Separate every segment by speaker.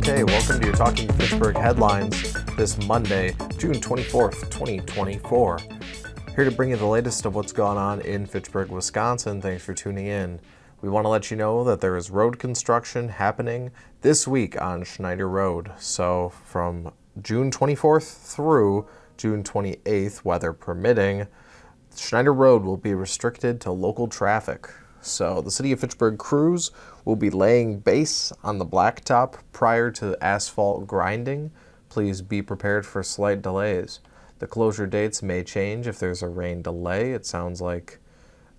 Speaker 1: Okay, welcome to your Talking Fitchburg headlines this Monday, June 24th, 2024. Here to bring you the latest of what's going on in Fitchburg, Wisconsin. Thanks for tuning in. We want to let you know that there is road construction happening this week on Schneider Road. So from June 24th through June 28th, weather permitting, Schneider Road will be restricted to local traffic. So the City of Fitchburg crews will be laying base on the blacktop prior to asphalt grinding. Please be prepared for slight delays. The closure dates may change if there's a rain delay. It sounds like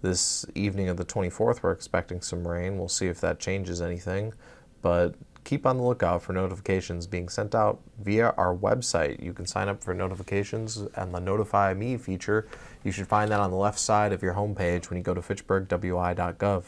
Speaker 1: this evening of the 24th we're expecting some rain. We'll see if that changes anything. But keep on the lookout for notifications being sent out via our website. You can sign up for notifications and the Notify Me feature. You should find that on the left side of your homepage when you go to fitchburgwi.gov.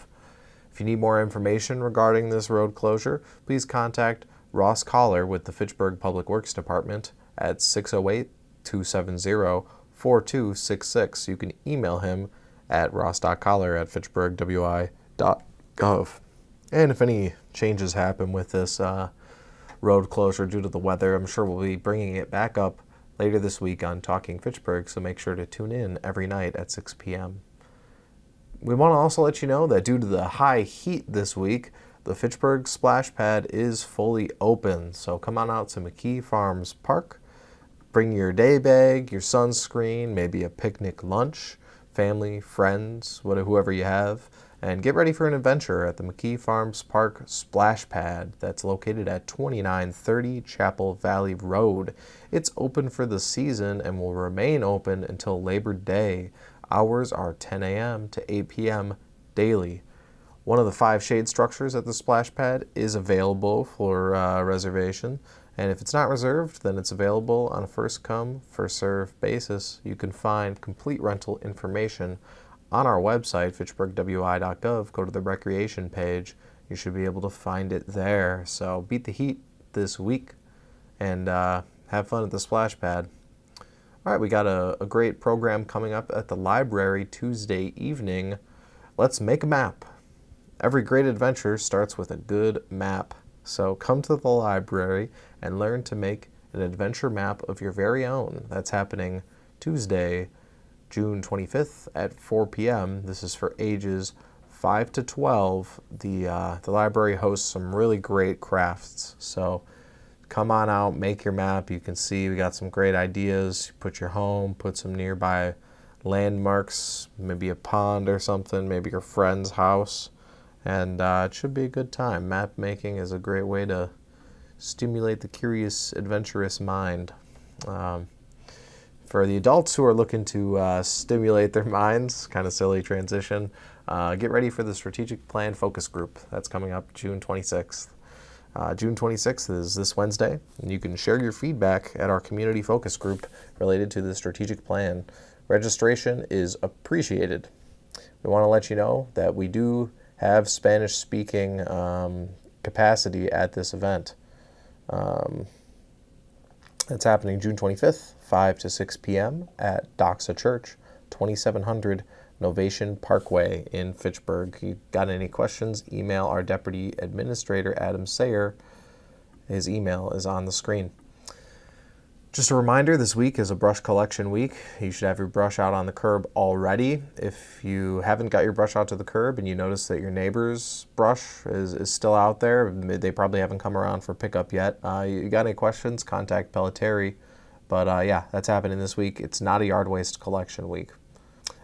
Speaker 1: If you need more information regarding this road closure, please contact Ross Collar with the Fitchburg Public Works Department at 608-270-4266. You can email him at ross.collar@fitchburgwi.gov. And if any changes happen with this road closure due to the weather, I'm sure we'll be bringing it back up later this week on Talking Fitchburg, so make sure to tune in every night at 6 p.m. We want to also let you know that due to the high heat this week, the Fitchburg splash pad is fully open. So come on out to McKee Farms Park, bring your day bag, your sunscreen, maybe a picnic lunch, family, friends, whoever you have, and get ready for an adventure at the McKee Farms Park Splash Pad that's located at 2930 Chapel Valley Road. It's open for the season and will remain open until Labor Day. Hours are 10 a.m. to 8 p.m. daily. One of the 5 shade structures at the splash pad is available for reservation, and if it's not reserved, then it's available on a first-come, first-served basis. You can find complete rental information on our website, fitchburgwi.gov. Go to the recreation page. You should be able to find it there. So beat the heat this week and have fun at the splash pad. All right, we got a great program coming up at the library Tuesday evening. Let's make a map. Every great adventure starts with a good map. So come to the library and learn to make an adventure map of your very own. That's happening Tuesday, June 25th at 4 p.m. This is for ages 5 to 12. The library hosts some really great crafts. So come on out, make your map. You can see we got some great ideas. Put your home, put some nearby landmarks, maybe a pond or something, maybe your friend's house. And it should be a good time. Map making is a great way to stimulate the curious, adventurous mind. For the adults who are looking to stimulate their minds, kind of silly transition, get ready for the Strategic Plan Focus Group. That's coming up June 26th. June 26th is this Wednesday, and you can share your feedback at our community focus group related to the strategic plan. Registration is appreciated. We want to let you know that we do have Spanish-speaking capacity at this event. It's happening June 25th, 5 to 6 p.m. at Doxa Church, 2700 Novation Parkway in Fitchburg. You got any questions, email our Deputy Administrator, Adam Sayer. His email is on the screen. Just a reminder, this week is a brush collection week. You should have your brush out on the curb already. If you haven't got your brush out to the curb and you notice that your neighbor's brush is still out there, they probably haven't come around for pickup yet. You got any questions, contact Pelletieri. But yeah, that's happening this week. It's not a yard waste collection week.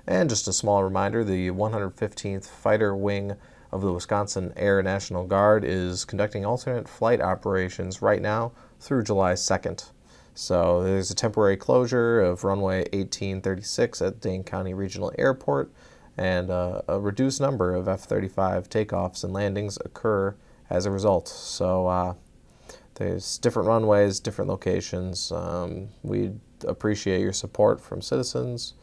Speaker 1: And just a small reminder, the 115th Fighter Wing of the Wisconsin Air National Guard is conducting alternate flight operations right now through July 2nd. So there's a temporary closure of runway 1836 at Dane County Regional Airport, and a reduced number of F-35 takeoffs and landings occur as a result. So there's different runways, different locations. We appreciate your support from citizens,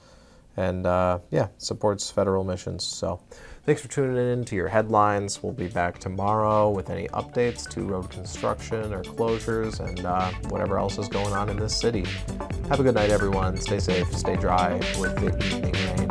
Speaker 1: and yeah, supports federal missions. So thanks for tuning in to your headlines. We'll be back tomorrow with any updates to road construction or closures and whatever else is going on in this city. Have a good night, everyone. Stay safe, stay dry with the evening rain.